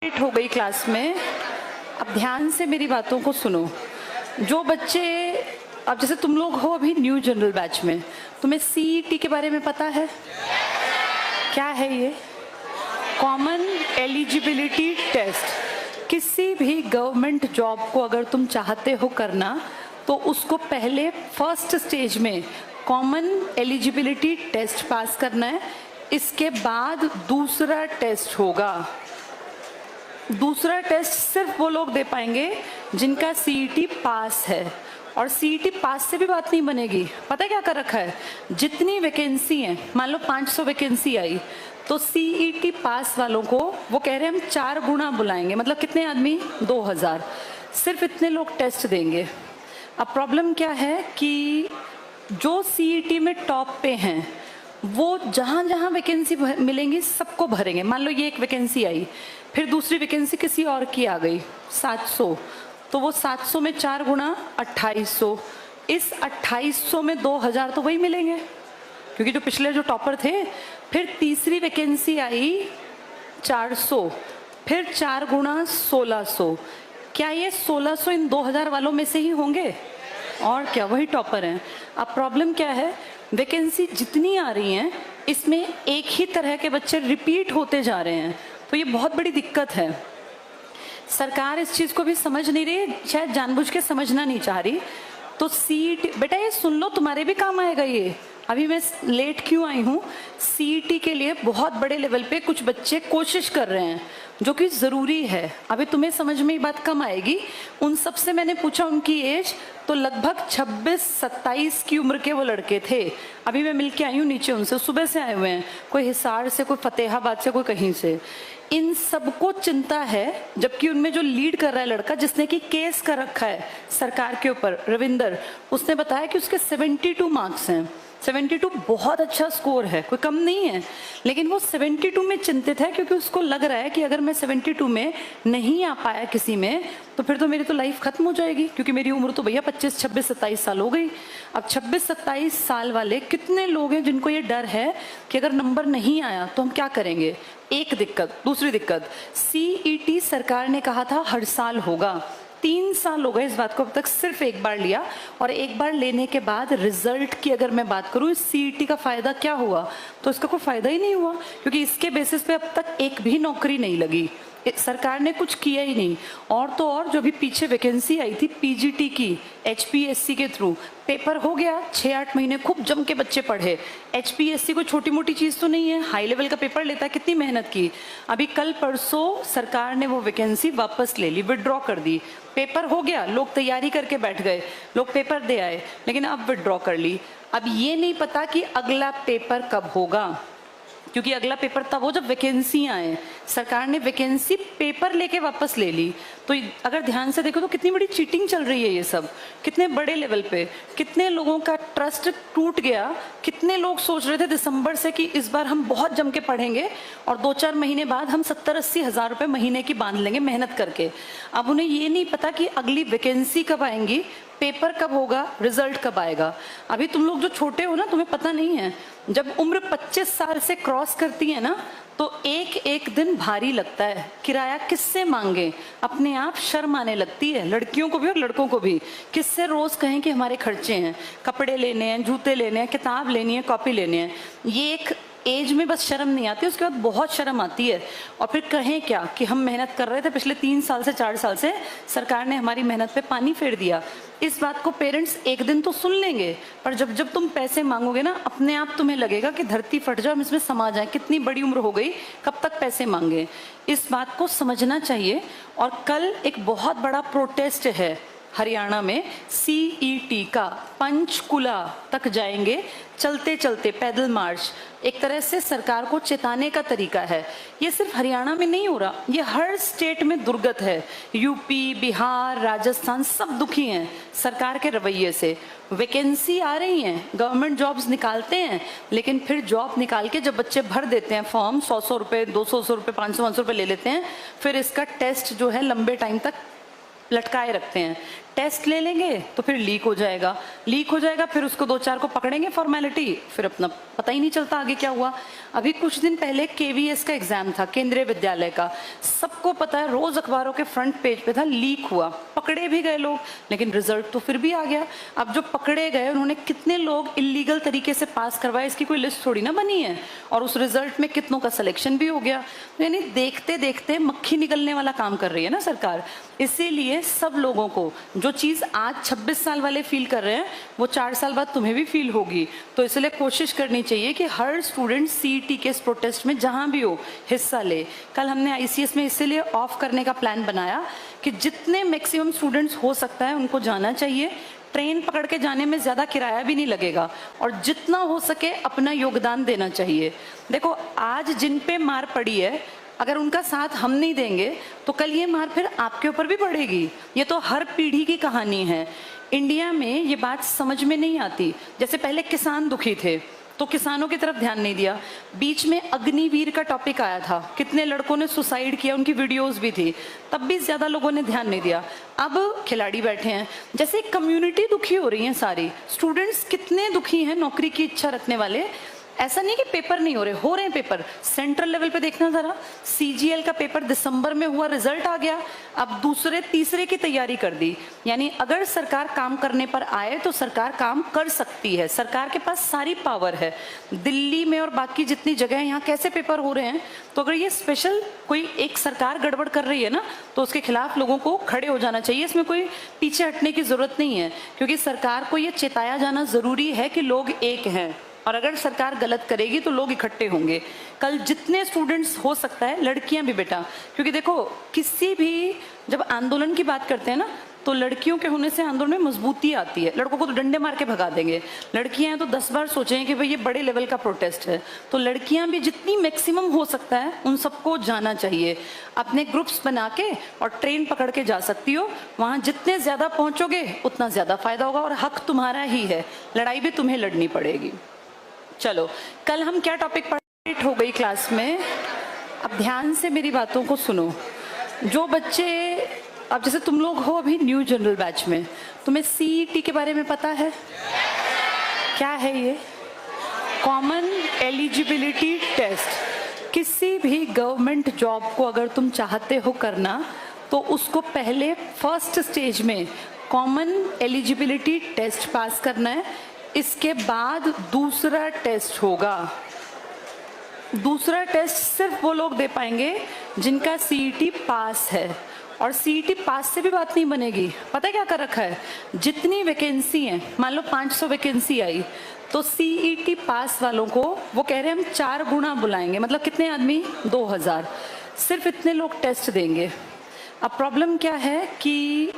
Late हो गई class में। अब ध्यान से मेरी बातों को सुनो। जो बच्चे, अब जैसे तुम लोग हो अभी न्यू जनरल बैच में, तुम्हें सीईटी के बारे में पता है? क्या है ये? Common eligibility test. किसी भी गवर्नमेंट जॉब को अगर तुम चाहते हो करना तो उसको पहले फर्स्ट स्टेज में कॉमन एलिजिबिलिटी टेस्ट पास करना है। इसके बाद दूसरा टेस्ट होगा। दूसरा टेस्ट सिर्फ वो लोग दे पाएंगे जिनका सीईटी पास है। और सीईटी पास से भी बात नहीं बनेगी। पता है क्या कर रखा है? जितनी वैकेंसी है, मान लो 500 वैकेंसी आई, तो सीईटी पास वालों को वो कह रहे हैं हम 4 गुना बुलाएंगे। मतलब कितने आदमी? 2000। सिर्फ इतने लोग टेस्ट देंगे। अब प्रॉब्लम क्या है कि जो सीईटी में टॉप पे हैं वो जहां जहां वैकेंसी मिलेंगी सबको भरेंगे। मान लो ये एक वैकेंसी आई, फिर दूसरी वैकेंसी किसी और की आ गई 700, तो वो 700 में 4 गुना 2800। इस 2800 में 2000 तो वही मिलेंगे क्योंकि जो पिछले जो टॉपर थे। फिर तीसरी वैकेंसी आई 400, फिर 4 गुना 1600। क्या ये 1600 इन 2000 वालों में से ही होंगे? और क्या, वही टॉपर हैं। अब प्रॉब्लम क्या है? वैकेंसी जितनी आ रही हैं इसमें एक ही तरह के बच्चे रिपीट होते जा रहे हैं, तो ये बहुत बड़ी दिक्कत है। सरकार इस चीज को भी समझ नहीं रही, शायद जानबूझ के समझना नहीं चाह रही। तो सीईटी, बेटा ये सुन लो, तुम्हारे भी काम आएगा ये। अभी मैं लेट क्यों आई हूँ? सीईटी के लिए बहुत बड़े लेवल पे कुछ बच्चे कोशिश कर रहे हैं जो कि ज़रूरी है। अभी तुम्हें समझ में ये बात कम आएगी। उन सब से मैंने पूछा उनकी एज, तो लगभग 26-27 की उम्र के वो लड़के थे। अभी मैं मिल के आई हूँ नीचे उनसे, सुबह से आए हुए हैं, कोई हिसार से, कोई फतेहाबाद से, कोई कहीं से। इन सबको चिंता है, जबकि उनमें जो लीड कर रहा है लड़का जिसने कि केस कर रखा है सरकार के ऊपर, रविंदर, उसने बताया कि उसके 72 मार्क्स हैं। 72 बहुत अच्छा स्कोर है, कोई कम नहीं है। लेकिन वो 72 में चिंतित है क्योंकि उसको लग रहा है कि अगर मैं 72 में नहीं आ पाया किसी में तो फिर तो मेरी तो लाइफ खत्म हो जाएगी, क्योंकि मेरी उम्र तो भैया 25, 26, 27 साल हो गई। अब 26, 27 साल वाले कितने लोग हैं जिनको ये डर है कि अगर नंबर नहीं आया तो हम क्या करेंगे? एक दिक्कत। दूसरी दिक्कत, सीईटी सरकार ने कहा था हर साल होगा। 3 साल हो गए इस बात को, अब तक सिर्फ एक बार लिया। और एक बार लेने के बाद रिजल्ट की अगर मैं बात करूं, इस सीईटी का फायदा क्या हुआ? तो इसका कोई फायदा ही नहीं हुआ, क्योंकि इसके बेसिस पे अब तक एक भी नौकरी नहीं लगी। सरकार ने कुछ किया ही नहीं। और तो और, जो भी पीछे वैकेंसी आई थी पीजीटी की एचपीएससी के थ्रू, पेपर हो गया, 6-8 महीने खूब जम के बच्चे पढ़े। एचपीएससी कोई छोटी मोटी चीज़ तो नहीं है, हाई लेवल का पेपर लेता है, कितनी मेहनत की। अभी कल परसों सरकार ने वो वैकेंसी वापस ले ली, विड्रॉ कर दी। पेपर हो गया, लोग तैयारी करके बैठ गए, लोग पेपर दे आए, लेकिन अब विड्रॉ कर ली। अब ये नहीं पता कि अगला पेपर कब होगा, क्योंकि अगला पेपर तब हो जब वैकेंसी आए। सरकार ने वैकेंसी पेपर लेके वापस ले ली। तो अगर ध्यान से देखो तो कितनी बड़ी चीटिंग चल रही है ये सब, कितने बड़े लेवल पे। कितने लोगों का ट्रस्ट टूट गया। कितने लोग सोच रहे थे दिसंबर से कि इस बार हम बहुत जम के पढ़ेंगे और 2-4 महीने बाद हम 70-80 हज़ार रुपये महीने की बांध लेंगे मेहनत करके। अब उन्हें ये नहीं पता कि अगली वैकेंसी कब आएंगी, पेपर कब होगा, रिजल्ट कब आएगा। अभी तुम लोग जो छोटे हो ना, तुम्हें पता नहीं है, जब उम्र 25 साल से क्रॉस करती है ना, तो एक एक दिन भारी लगता है। किराया किससे मांगे, अपने आप शर्म आने लगती है, लड़कियों को भी और लड़कों को भी। किससे रोज कहें कि हमारे खर्चे हैं, कपड़े लेने हैं, जूते लेने हैं, किताब लेनी है, कॉपी लेने हैं। ये एक एज में बस शर्म नहीं आती, उसके बाद बहुत शर्म आती है। और फिर कहें क्या कि हम मेहनत कर रहे थे पिछले 3 साल से, 4 साल से, सरकार ने हमारी मेहनत पे पानी फेर दिया। इस बात को पेरेंट्स एक दिन तो सुन लेंगे, पर जब जब तुम पैसे मांगोगे ना, अपने आप तुम्हें लगेगा कि धरती फट जाए, हम इसमें समा जाए, कितनी बड़ी उम्र हो गई, कब तक पैसे मांगे। इस बात को समझना चाहिए। और कल एक बहुत बड़ा प्रोटेस्ट है हरियाणा में, सीईटी का। पंचकुला तक जाएंगे चलते चलते, पैदल मार्च। एक तरह से सरकार को चेताने का तरीका है। ये सिर्फ हरियाणा में नहीं हो रहा, ये हर स्टेट में दुर्गत है। यूपी, बिहार, राजस्थान सब दुखी हैं सरकार के रवैये से। वैकेंसी आ रही हैं, गवर्नमेंट जॉब्स निकालते हैं, लेकिन फिर जॉब निकाल के जब बच्चे भर देते हैं फॉर्म, 100-100 रुपये, 200 रुपये, 500-500 रुपये ले लेते हैं, फिर इसका टेस्ट जो है लंबे टाइम तक लटकाए रखते हैं। टेस्ट ले लेंगे तो फिर लीक हो जाएगा, फिर उसको 2-4 को पकड़ेंगे फॉर्मेलिटी, फिर अपना पता ही नहीं चलता आगे क्या हुआ। अभी कुछ दिन पहले केवीएस का एग्जाम था, केंद्रीय विद्यालय का, सबको पता है, रोज अखबारों के फ्रंट पेज पे था, लीक हुआ, पकड़े भी गए लोग, लेकिन रिजल्ट तो फिर भी आ गया। अब जो पकड़े गए उन्होंने कितने लोग इलीगल तरीके से पास करवाए, इसकी कोई लिस्ट थोड़ी ना बनी है, और उस रिजल्ट में कितनों का सिलेक्शन भी हो गया। यानी देखते देखते मक्खी निकलने वाला काम कर रही है ना सरकार। इसीलिए सब लोगों को जो चीज आज 26 साल वाले फील कर रहे हैं वो 4 साल बाद तुम्हें भी फील होगी। तो इसलिए कोशिश करनी चाहिए कि हर स्टूडेंट सीईटी के इस प्रोटेस्ट में जहां भी हो हिस्सा ले। कल हमने आईसीएस में इसीलिए ऑफ करने का प्लान बनाया कि जितने मैक्सिमम स्टूडेंट्स हो सकता है उनको जाना चाहिए। ट्रेन पकड़ के जाने में ज़्यादा किराया भी नहीं लगेगा, और जितना हो सके अपना योगदान देना चाहिए। देखो आज जिन पे मार पड़ी है, अगर उनका साथ हम नहीं देंगे तो कल ये मार फिर आपके ऊपर भी पड़ेगी। ये तो हर पीढ़ी की कहानी है। इंडिया में ये बात समझ में नहीं आती। जैसे पहले किसान दुखी थे तो किसानों की तरफ ध्यान नहीं दिया, बीच में अग्निवीर का टॉपिक आया था, कितने लड़कों ने सुसाइड किया, उनकी वीडियोस भी थी, तब भी ज्यादा लोगों ने ध्यान नहीं दिया। अब खिलाड़ी बैठे हैं, जैसे कम्युनिटी दुखी हो रही है, सारी स्टूडेंट्स कितने दुखी हैं नौकरी की इच्छा रखने वाले। ऐसा नहीं कि पेपर नहीं हो रहे हैं पेपर। सेंट्रल लेवल पे देखना जरा, सीजीएल का पेपर दिसंबर में हुआ, रिजल्ट आ गया, अब दूसरे तीसरे की तैयारी कर दी। यानी अगर सरकार काम करने पर आए तो सरकार काम कर सकती है, सरकार के पास सारी पावर है। दिल्ली में और बाकी जितनी जगह यहाँ कैसे पेपर हो रहे हैं, तो अगर ये स्पेशल कोई एक सरकार गड़बड़ कर रही है ना तो उसके खिलाफ लोगों को खड़े हो जाना चाहिए। इसमें कोई पीछे हटने की जरूरत नहीं है, क्योंकि सरकार को ये चेताया जाना जरूरी है कि लोग एक हैं, और अगर सरकार गलत करेगी तो लोग इकट्ठे होंगे। कल जितने स्टूडेंट्स हो सकता है, लड़कियां भी बेटा, क्योंकि देखो किसी भी जब आंदोलन की बात करते हैं ना तो लड़कियों के होने से आंदोलन में मजबूती आती है। लड़कों को तो डंडे मार के भगा देंगे, लड़कियां हैं तो 10 बार सोचें कि भाई ये बड़े लेवल का प्रोटेस्ट है। तो लड़कियां भी जितनी मैक्सिमम हो सकता है उन सबको जाना चाहिए। अपने ग्रुप्स बना के और ट्रेन पकड़ के जा सकती हो, वहां जितने ज्यादा पहुंचोगे उतना ज्यादा फायदा होगा, और हक तुम्हारा ही है, लड़ाई भी तुम्हें लड़नी पड़ेगी। चलो कल हम क्या टॉपिक पढ़ हो गई क्लास में, अब ध्यान से मेरी बातों को सुनो। जो बच्चे, अब जैसे तुम लोग हो अभी न्यू जनरल बैच में, तुम्हें सीईटी के बारे में पता है? क्या है ये? Common eligibility test. किसी भी गवर्नमेंट जॉब को अगर तुम चाहते हो करना तो उसको पहले फर्स्ट स्टेज में कॉमन एलिजिबिलिटी टेस्ट पास करना है, इसके बाद दूसरा टेस्ट होगा। दूसरा टेस्ट सिर्फ वो लोग दे पाएंगे जिनका सीईटी पास है, और सीईटी पास से भी बात नहीं बनेगी। पता है क्या कर रखा है, जितनी वैकेंसी है, मान लो 500 वैकेंसी आई तो सीईटी पास वालों को वो कह रहे हैं हम 4 गुना बुलाएंगे, मतलब कितने आदमी, 2000, सिर्फ इतने लोग टेस्ट देंगे। अब प्रॉब्लम क्या है कि